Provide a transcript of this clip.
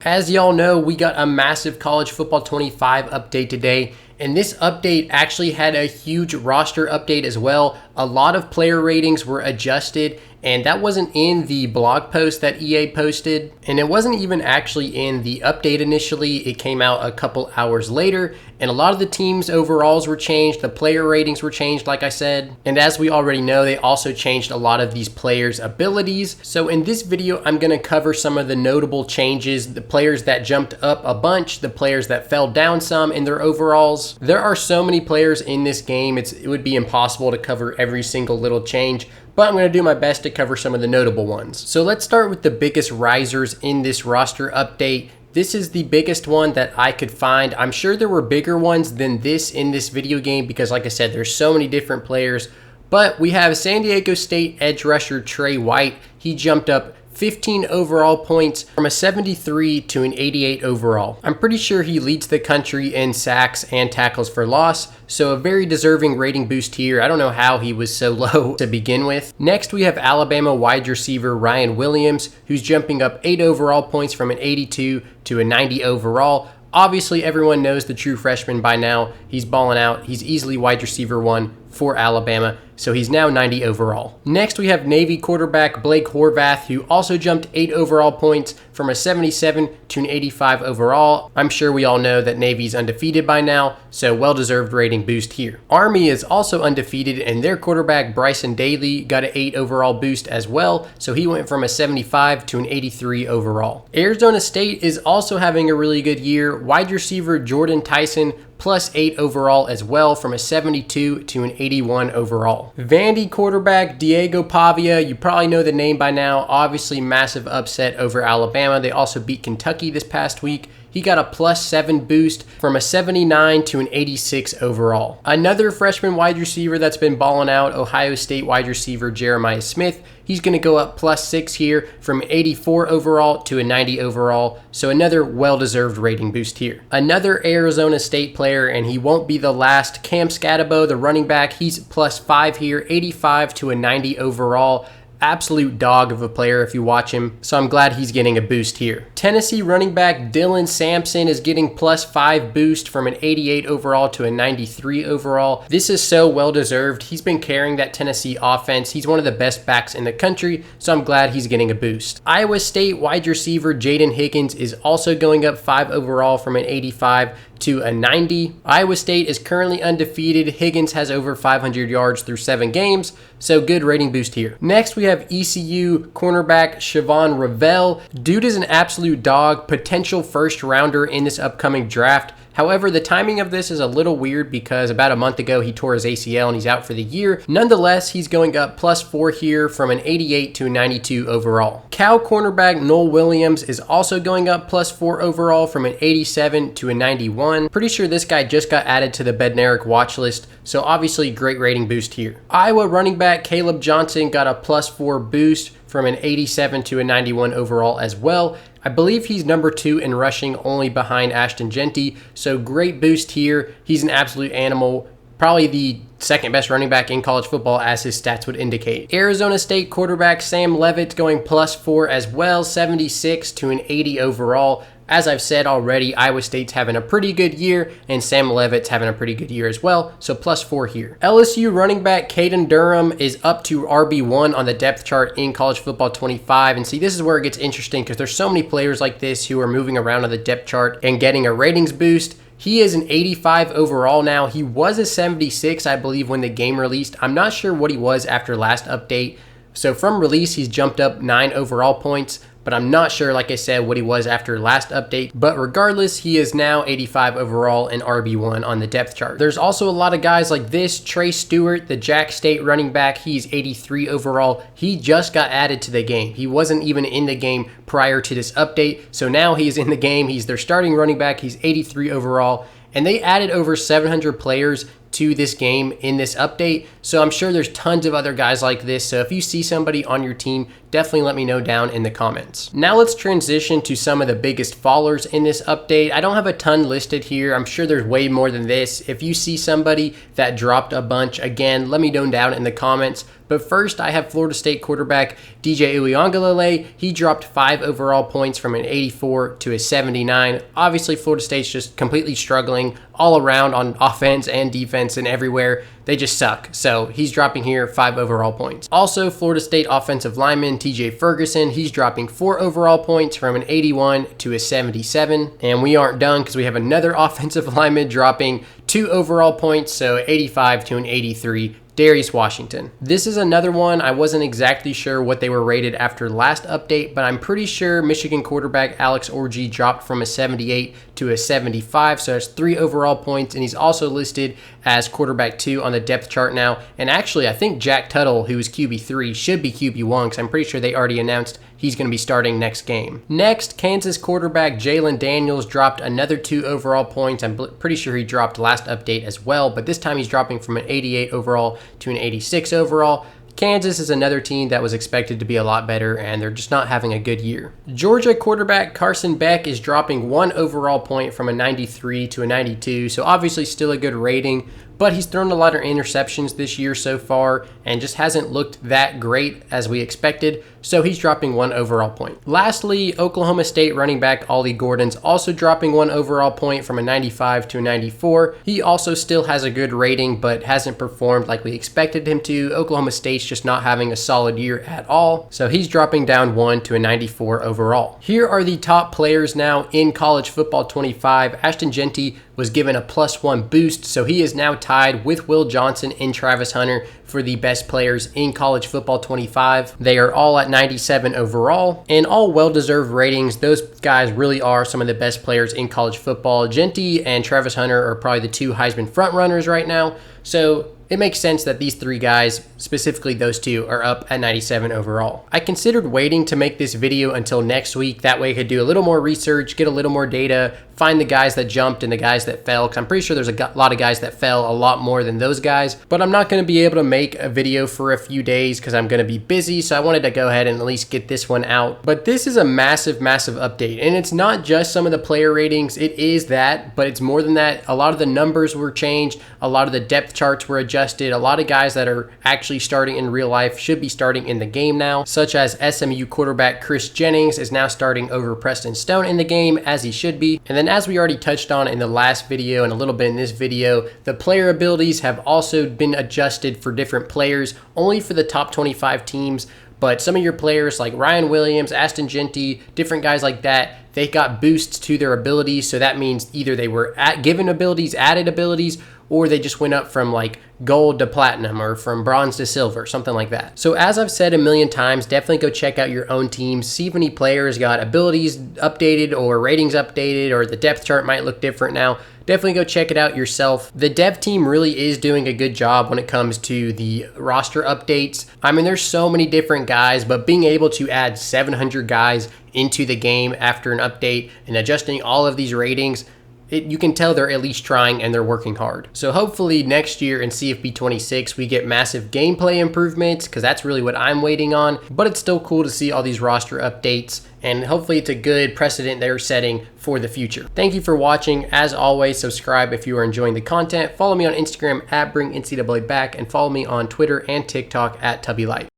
As y'all know, we got a massive College Football 25 update today, and this update actually had a huge roster update as well. A lot of player ratings were adjusted, and that wasn't in the blog post that EA posted, and it wasn't even actually in the update initially. It came out a couple hours later, and a lot of the teams' overalls were changed, the player ratings were changed, like I said, and as we already know, they also changed a lot of these players' abilities. So in this video, I'm going to cover some of the notable changes, the players that jumped up a bunch, the players that fell down some in their overalls. There are so many players in this game, it would be impossible to cover every single little change, but I'm going to do my best to cover some of the notable ones. So let's start with the biggest risers in this roster update. This is the biggest one that I could find. I'm sure there were bigger ones than this in this video game because, like I said, there's so many different players. But we have San Diego State edge rusher Trey White. He jumped up 15 overall points from a 73 to an 88 overall. I'm pretty sure he leads the country in sacks and tackles for loss, so a very deserving rating boost here. I don't know how he was so low to begin with. Next, we have Alabama wide receiver Ryan Williams, who's jumping up 8 overall points from an 82 to a 90 overall. Obviously, everyone knows the true freshman by now. He's balling out. He's easily wide receiver 1 for Alabama, so he's now 90 overall. Next, we have Navy quarterback Blake Horvath, who also jumped 8 overall points from a 77 to an 85 overall. I'm sure we all know that Navy's undefeated by now, so well-deserved rating boost here. Army is also undefeated, and their quarterback Bryson Daly got an 8 overall boost as well, so he went from a 75 to an 83 overall. Arizona State is also having a really good year. Wide receiver Jordan Tyson plus 8 overall as well from a 72 to an 81 overall. Vandy quarterback Diego Pavia, you probably know the name by now, obviously massive upset over Alabama. They also beat Kentucky this past week. He got a plus 7 boost from a 79 to an 86 overall. Another freshman wide receiver that's been balling out, Ohio State wide receiver Jeremiah Smith. He's going to go up plus 6 here from 84 overall to a 90 overall. So another well-deserved rating boost here. Another Arizona State player, and he won't be the last, Cam Scatabo, the running back. He's plus 5 here, 85 to a 90 overall. Absolute dog of a player if you watch him, so I'm glad he's getting a boost here. Tennessee running back Dylan Sampson is getting plus 5 boost from an 88 overall to a 93 overall. This is so well deserved. He's been carrying that Tennessee offense. He's one of the best backs in the country, so I'm glad he's getting a boost. Iowa State wide receiver Jaden Higgins is also going up 5 overall from an 85 to a 90. Iowa State is currently undefeated. Higgins has over 500 yards through 7 games, so good rating boost here. Next, we have ECU cornerback Siobhan Ravel. Dude is an absolute dog, potential first rounder in this upcoming draft. However, the timing of this is a little weird because about a month ago he tore his ACL and he's out for the year. Nonetheless, he's going up plus 4 here from an 88 to a 92 overall. Cal cornerback Noel Williams is also going up plus 4 overall from an 87 to a 91. Pretty sure this guy just got added to the Bednarik watch list, so obviously great rating boost here. Iowa running back Caleb Johnson got a plus 4 boost from an 87 to a 91 overall as well. I believe he's number 2 in rushing, only behind Ashton Jeanty, so great boost here. He's an absolute animal, probably the second best running back in college football as his stats would indicate. Arizona State quarterback Sam Leavitt going plus 4 as well, 76 to an 80 overall. As I've said already, Iowa State's having a pretty good year, and Sam Leavitt's having a pretty good year as well, so plus 4 here. LSU running back Caden Durham is up to RB1 on the depth chart in College Football 25, and see, this is where it gets interesting because there's so many players like this who are moving around on the depth chart and getting a ratings boost. He is an 85 overall now. He was a 76, I believe, when the game released. I'm not sure what he was after last update. So from release, he's jumped up 9 overall points, but I'm not sure, like I said, what he was after last update. But regardless, he is now 85 overall and RB1 on the depth chart. There's also a lot of guys like this. Trey Stewart, the Jack State running back, he's 83 overall. He just got added to the game. He wasn't even in the game prior to this update, so now he's in the game. He's their starting running back. He's 83 overall. And they added over 700 players to this game in this update. So I'm sure there's tons of other guys like this. So if you see somebody on your team, definitely let me know down in the comments. Now let's transition to some of the biggest fallers in this update. I don't have a ton listed here. I'm sure there's way more than this. If you see somebody that dropped a bunch, again, let me know down in the comments. But first, I have Florida State quarterback DJ Uiagalelei. He dropped 5 overall points from an 84 to a 79. Obviously, Florida State's just completely struggling all around on offense and defense and everywhere. They just suck. So he's dropping here 5 overall points. Also, Florida State offensive lineman TJ Ferguson, he's dropping 4 overall points from an 81 to a 77. And we aren't done because we have another offensive lineman dropping 2 overall points, so 85 to an 83. Darius Washington. This is another one. I wasn't exactly sure what they were rated after last update, but I'm pretty sure Michigan quarterback Alex Orji dropped from a 78 to a 75, so that's 3 overall points, and he's also listed as quarterback 2 on the depth chart now. And actually, I think Jack Tuttle, who is QB3, should be QB1 because I'm pretty sure they already announced he's going to be starting next game. Next, Kansas quarterback Jalen Daniels dropped another 2 overall points. I'm pretty sure he dropped last update as well, but this time he's dropping from an 88 overall to an 86 overall. Kansas is another team that was expected to be a lot better, and they're just not having a good year. Georgia quarterback Carson Beck is dropping 1 overall point from a 93 to a 92, so obviously still a good rating, but he's thrown a lot of interceptions this year so far and just hasn't looked that great as we expected, so he's dropping 1 overall point. Lastly, Oklahoma State running back Ollie Gordon's also dropping 1 overall point from a 95 to a 94. He also still has a good rating, but hasn't performed like we expected him to. Oklahoma State's just not having a solid year at all, so he's dropping down 1 to a 94 overall. Here are the top players now in College Football 25. Ashton Jeanty was given a +1 boost, so he is now tied with Will Johnson and Travis Hunter for the best players in College Football 25. They are all at 97 overall, and all well-deserved ratings. Those guys really are some of the best players in college football. Jeanty and Travis Hunter are probably the 2 Heisman frontrunners right now, so it makes sense that these 3 guys, specifically those 2, are up at 97 overall. I considered waiting to make this video until next week. That way I could do a little more research, get a little more data, find the guys that jumped and the guys that fell, because I'm pretty sure there's a lot of guys that fell a lot more than those guys. But I'm not going to be able to make a video for a few days because I'm going to be busy, so I wanted to go ahead and at least get this one out. But this is a massive update, and it's not just some of the player ratings. It is that, but it's more than that. A lot of the numbers were changed, a lot of the depth charts were adjusted. A lot of guys that are actually starting in real life should be starting in the game now, such as SMU quarterback Chris Jennings is now starting over Preston Stone in the game, as he should be. And then, as we already touched on in the last video and a little bit in this video, the player abilities have also been adjusted for different players, only for the top 25 teams. But some of your players like Ryan Williams, Ashton Jeanty, different guys like that, they got boosts to their abilities. So that means either they were given abilities, added abilities, or they just went up from like gold to platinum or from bronze to silver, something like that. So as I've said a million times, definitely go check out your own teams, see if any players got abilities updated or ratings updated, or the depth chart might look different now. Definitely go check it out yourself. The dev team really is doing a good job when it comes to the roster updates. I mean, there's so many different guys, but being able to add 700 guys into the game after an update and adjusting all of these ratings, you can tell they're at least trying and they're working hard. So hopefully next year in CFB 26, we get massive gameplay improvements, because that's really what I'm waiting on. But it's still cool to see all these roster updates, and hopefully it's a good precedent they're setting for the future. Thank you for watching. As always, subscribe if you are enjoying the content. Follow me on Instagram at BringNCAA Back, and follow me on Twitter and TikTok at TubbyLight.